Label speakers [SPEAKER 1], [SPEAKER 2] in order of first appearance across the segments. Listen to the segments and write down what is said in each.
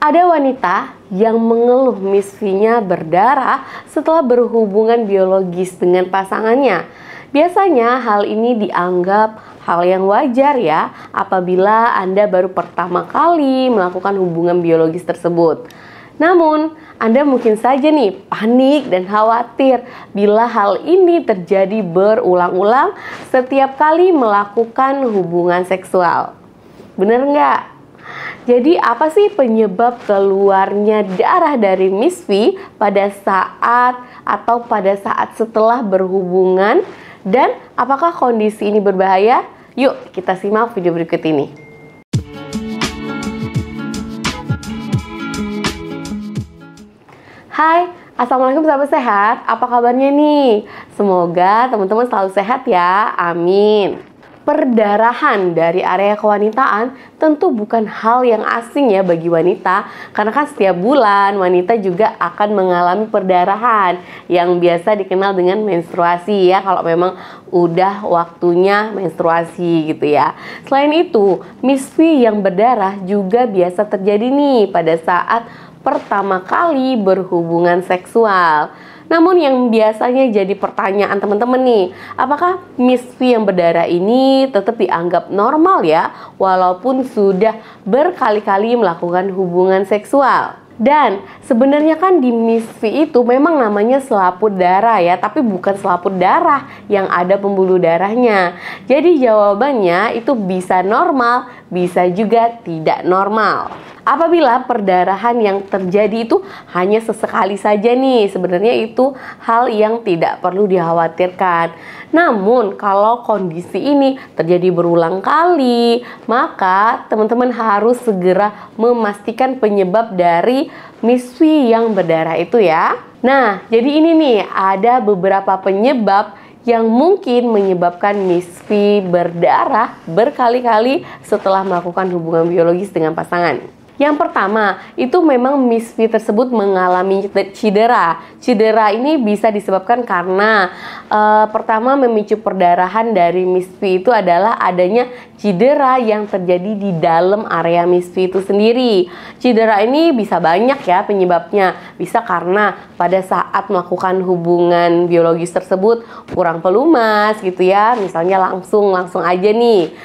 [SPEAKER 1] Ada wanita yang mengeluh misfinya berdarah setelah berhubungan biologis dengan pasangannya. Biasanya hal ini dianggap hal yang wajar ya apabila Anda baru pertama kali melakukan hubungan biologis tersebut. Namun, Anda mungkin saja nih panik dan khawatir bila hal ini terjadi berulang-ulang setiap kali melakukan hubungan seksual. Bener nggak? Jadi apa sih penyebab keluarnya darah dari misfi pada saat setelah berhubungan, dan apakah kondisi ini berbahaya? Yuk kita simak video berikut ini. Hai, assalamualaikum sahabat sehat. Apa kabarnya nih? Semoga teman-teman selalu sehat ya, amin. Perdarahan dari area kewanitaan tentu bukan hal yang asing ya bagi wanita, karena kan setiap bulan wanita juga akan mengalami perdarahan yang biasa dikenal dengan menstruasi ya, kalau memang udah waktunya menstruasi gitu ya. Selain itu, misfi yang berdarah juga biasa terjadi nih pada saat pertama kali berhubungan seksual. Namun yang biasanya jadi pertanyaan teman-teman nih, apakah misfi yang berdarah ini tetap dianggap normal ya, walaupun sudah berkali-kali melakukan hubungan seksual? Dan sebenarnya kan di misfi itu memang namanya selaput darah ya, tapi bukan selaput darah yang ada pembuluh darahnya. Jadi jawabannya itu bisa normal, bisa juga tidak normal. Apabila perdarahan yang terjadi itu hanya sesekali saja nih, sebenarnya itu hal yang tidak perlu dikhawatirkan. Namun kalau kondisi ini terjadi berulang kali, maka teman-teman harus segera memastikan penyebab dari misfi yang berdarah itu ya. Nah, jadi ini nih ada beberapa penyebab yang mungkin menyebabkan misfi berdarah berkali-kali setelah melakukan hubungan biologis dengan pasangan. Yang pertama, itu memang misfi tersebut mengalami cedera. Cedera ini bisa disebabkan karena pertama memicu perdarahan dari misfi itu adalah adanya cedera yang terjadi di dalam area misfi itu sendiri. Cedera ini bisa banyak ya penyebabnya. Bisa karena pada saat melakukan hubungan biologis tersebut kurang pelumas gitu ya. Misalnya langsung aja nih.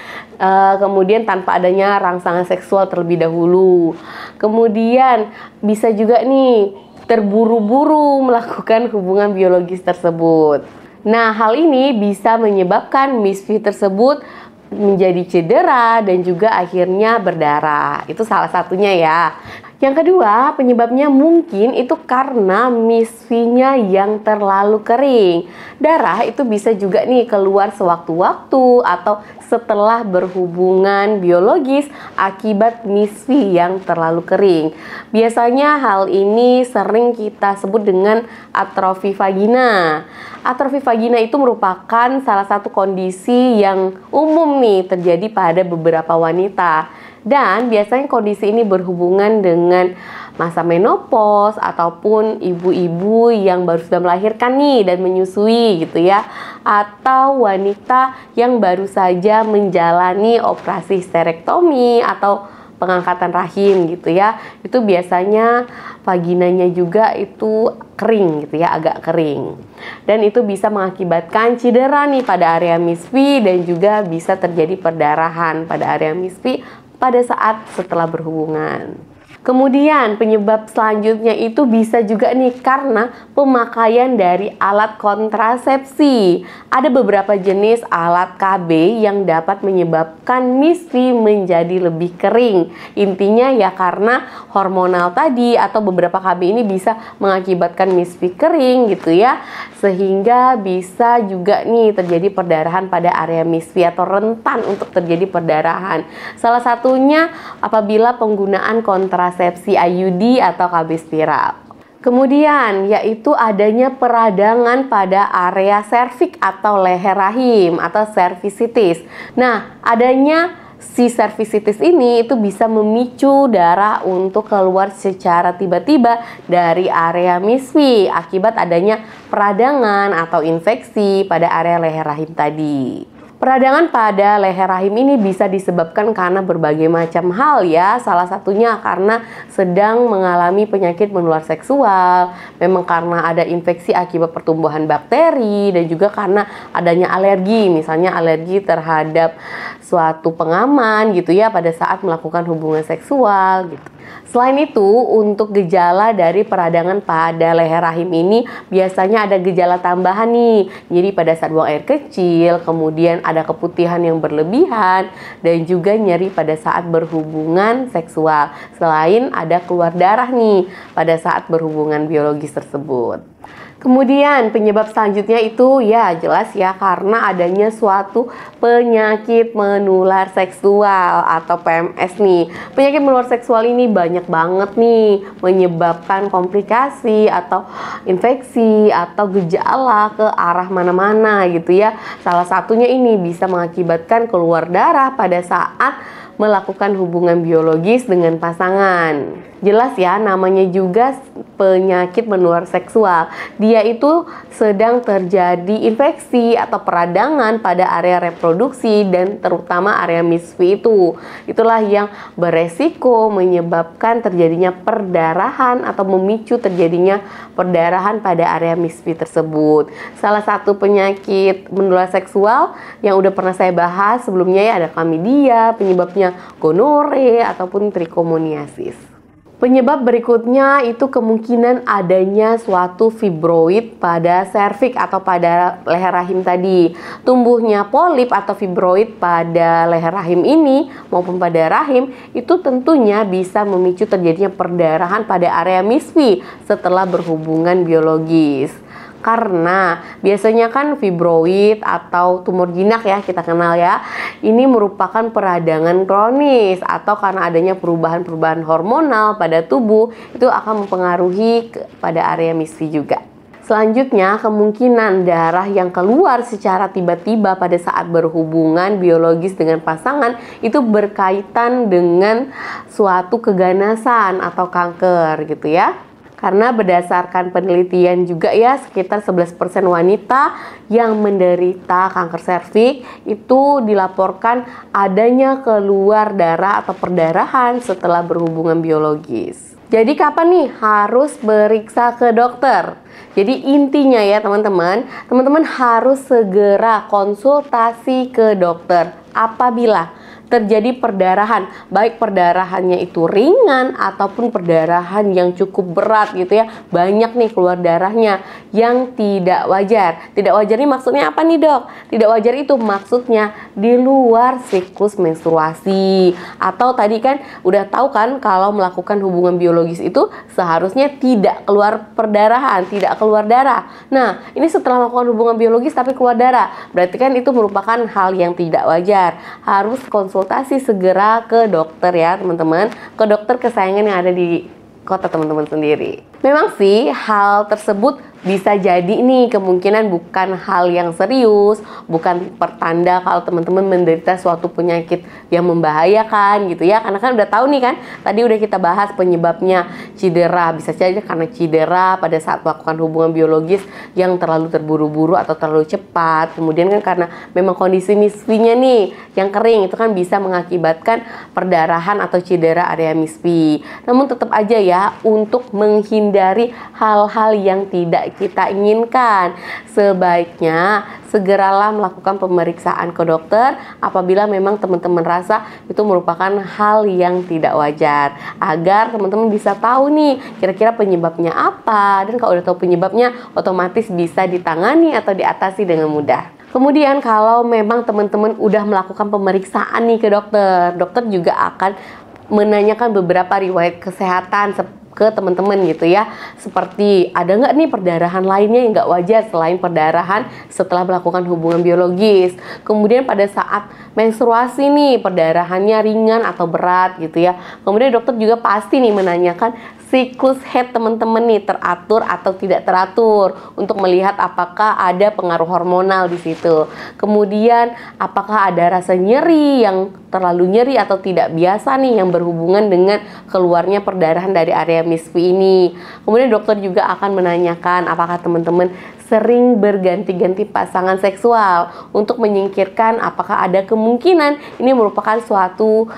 [SPEAKER 1] Kemudian tanpa adanya rangsangan seksual terlebih dahulu. Kemudian bisa juga nih terburu-buru melakukan hubungan biologis tersebut. Nah, hal ini bisa menyebabkan misfi tersebut menjadi cedera dan juga akhirnya berdarah. Itu salah satunya ya. Yang kedua, penyebabnya mungkin itu karena misfinya yang terlalu kering. Darah itu bisa juga nih keluar sewaktu-waktu atau setelah berhubungan biologis akibat misfi yang terlalu kering. Biasanya hal ini sering kita sebut dengan atrofi vagina. Atrofi vagina itu merupakan salah satu kondisi yang umum nih terjadi pada beberapa wanita. Dan biasanya kondisi ini berhubungan dengan masa menopause ataupun ibu-ibu yang baru sudah melahirkan nih dan menyusui gitu ya, atau wanita yang baru saja menjalani operasi sterektomi atau pengangkatan rahim gitu ya. Itu biasanya vaginanya juga itu kering gitu ya, agak kering. Dan itu bisa mengakibatkan cedera nih pada area misfi dan juga bisa terjadi perdarahan pada area misfi pada saat setelah berhubungan. Kemudian penyebab selanjutnya itu bisa juga nih karena pemakaian dari alat kontrasepsi. Ada beberapa jenis alat KB yang dapat menyebabkan misfi menjadi lebih kering. Intinya ya karena hormonal tadi atau beberapa KB ini bisa mengakibatkan misfi kering gitu ya. Sehingga bisa juga nih terjadi perdarahan pada area misfi atau rentan untuk terjadi perdarahan. Salah satunya apabila penggunaan kontrasepsi IUD atau KB spiral. Kemudian yaitu adanya peradangan pada area serviks atau leher rahim atau cervicitis. Nah, adanya si cervicitis ini itu bisa memicu darah untuk keluar secara tiba-tiba dari area misfi akibat adanya peradangan atau infeksi pada area leher rahim tadi. Peradangan pada leher rahim ini bisa disebabkan karena berbagai macam hal ya. Salah satunya karena sedang mengalami penyakit menular seksual, memang karena ada infeksi akibat pertumbuhan bakteri, dan juga karena adanya alergi, misalnya alergi terhadap suatu pengaman gitu ya pada saat melakukan hubungan seksual gitu. Selain itu, untuk gejala dari peradangan pada leher rahim ini biasanya ada gejala tambahan nih. Jadi pada saat buang air kecil, kemudian ada keputihan yang berlebihan, dan juga nyeri pada saat berhubungan seksual. Selain ada keluar darah nih pada saat berhubungan biologis tersebut. Kemudian penyebab selanjutnya itu ya jelas ya karena adanya suatu penyakit menular seksual atau PMS nih. Penyakit menular seksual ini banyak banget nih menyebabkan komplikasi atau infeksi atau gejala ke arah mana-mana gitu ya. Salah satunya ini bisa mengakibatkan keluar darah pada saat melakukan hubungan biologis dengan pasangan. Jelas ya, namanya juga penyakit menular seksual. Dia itu sedang terjadi infeksi atau peradangan pada area reproduksi dan terutama area misfi itu. Itulah yang beresiko menyebabkan terjadinya perdarahan atau memicu terjadinya perdarahan pada area misfi tersebut. Salah satu penyakit menular seksual yang udah pernah saya bahas sebelumnya ya ada chlamydia, penyebabnya gonore ataupun trichomoniasis. Penyebab berikutnya itu kemungkinan adanya suatu fibroid pada serviks atau pada leher rahim tadi. Tumbuhnya polip atau fibroid pada leher rahim ini maupun pada rahim itu tentunya bisa memicu terjadinya perdarahan pada area misfi setelah berhubungan biologis. Karena biasanya kan fibroid atau tumor jinak ya kita kenal ya, ini merupakan peradangan kronis atau karena adanya perubahan-perubahan hormonal pada tubuh itu akan mempengaruhi pada area misfi juga. Selanjutnya, kemungkinan darah yang keluar secara tiba-tiba pada saat berhubungan biologis dengan pasangan itu berkaitan dengan suatu keganasan atau kanker gitu ya. Karena berdasarkan penelitian juga ya sekitar 11% wanita yang menderita kanker serviks itu dilaporkan adanya keluar darah atau perdarahan setelah berhubungan biologis. Jadi kapan nih harus periksa ke dokter? Jadi intinya ya teman-teman harus segera konsultasi ke dokter apabila terjadi perdarahan, baik perdarahannya itu ringan ataupun perdarahan yang cukup berat gitu ya, banyak nih keluar darahnya yang tidak wajar. Tidak wajar ini maksudnya apa nih dok? Tidak wajar itu maksudnya di luar siklus menstruasi, atau tadi kan udah tahu kan kalau melakukan hubungan biologis itu seharusnya tidak keluar perdarahan, tidak keluar darah. Nah ini setelah melakukan hubungan biologis tapi keluar darah, berarti kan itu merupakan hal yang tidak wajar. Harus konsultasi segera ke dokter ya teman-teman, ke dokter kesayangan yang ada di kota teman-teman sendiri. Memang sih hal tersebut bisa jadi nih kemungkinan bukan hal yang serius, bukan pertanda kalau teman-teman menderita suatu penyakit yang membahayakan gitu ya. Karena kan udah tahu nih kan, tadi udah kita bahas penyebabnya cedera, bisa saja karena cedera pada saat melakukan hubungan biologis yang terlalu terburu-buru atau terlalu cepat. Kemudian kan karena memang kondisi misfinya nih yang kering, itu kan bisa mengakibatkan perdarahan atau cedera area misfi. Namun tetap aja ya, untuk menghindari hal-hal yang tidak kita inginkan, sebaiknya segeralah melakukan pemeriksaan ke dokter apabila memang teman-teman rasa itu merupakan hal yang tidak wajar, agar teman-teman bisa tahu nih kira-kira penyebabnya apa, dan kalau udah tahu penyebabnya otomatis bisa ditangani atau diatasi dengan mudah. Kemudian kalau memang teman-teman udah melakukan pemeriksaan nih ke dokter, dokter juga akan menanyakan beberapa riwayat kesehatan ke teman-teman gitu ya, seperti ada nggak nih perdarahan lainnya yang nggak wajar selain perdarahan setelah melakukan hubungan biologis. Kemudian pada saat menstruasi nih perdarahannya ringan atau berat gitu ya. Kemudian dokter juga pasti nih menanyakan siklus head teman-teman nih teratur atau tidak teratur, untuk melihat apakah ada pengaruh hormonal di situ. Kemudian apakah ada rasa nyeri yang terlalu nyeri atau tidak biasa nih yang berhubungan dengan keluarnya perdarahan dari area misfi ini. Kemudian dokter juga akan menanyakan apakah teman-teman sering berganti-ganti pasangan seksual untuk menyingkirkan apakah ada kemungkinan ini merupakan suatu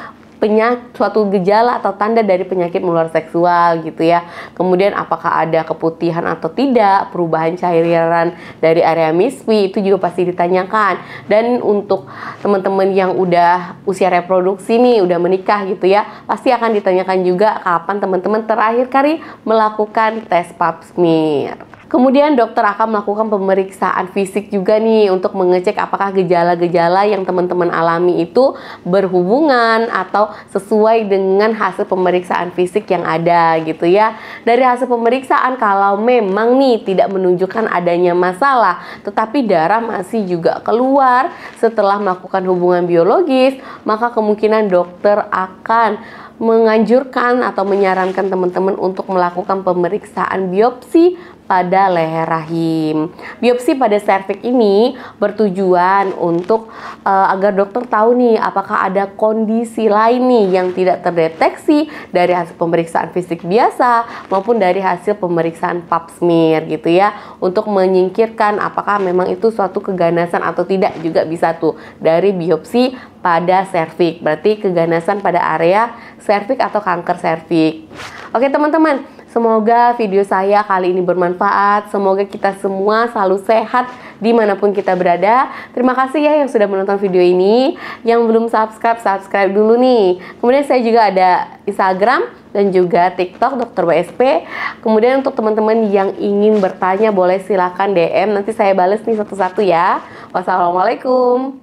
[SPEAKER 1] gejala atau tanda dari penyakit menular seksual gitu ya. Kemudian apakah ada keputihan atau tidak, perubahan cairan dari area misfi itu juga pasti ditanyakan. Dan untuk teman-teman yang udah usia reproduksi nih, udah menikah gitu ya, pasti akan ditanyakan juga kapan teman-teman terakhir kali melakukan tes pap smear. Kemudian dokter akan melakukan pemeriksaan fisik juga nih untuk mengecek apakah gejala-gejala yang teman-teman alami itu berhubungan atau sesuai dengan hasil pemeriksaan fisik yang ada gitu ya. Dari hasil pemeriksaan kalau memang nih tidak menunjukkan adanya masalah, tetapi darah masih juga keluar setelah melakukan hubungan biologis, maka kemungkinan dokter akan menganjurkan atau menyarankan teman-teman untuk melakukan pemeriksaan biopsi pada leher rahim. Biopsi pada serviks ini bertujuan untuk agar dokter tahu nih apakah ada kondisi lain nih yang tidak terdeteksi dari hasil pemeriksaan fisik biasa maupun dari hasil pemeriksaan pap smear gitu ya, untuk menyingkirkan apakah memang itu suatu keganasan atau tidak juga bisa tuh dari biopsi pada serviks. Berarti keganasan pada area serviks atau kanker serviks. Oke teman-teman, semoga video saya kali ini bermanfaat. Semoga kita semua selalu sehat dimanapun kita berada. Terima kasih ya yang sudah menonton video ini. Yang belum subscribe dulu nih. Kemudian saya juga ada Instagram dan juga TikTok Dr. WSP. Kemudian untuk teman-teman yang ingin bertanya boleh silakan DM. Nanti saya bales nih satu-satu ya. Wassalamualaikum.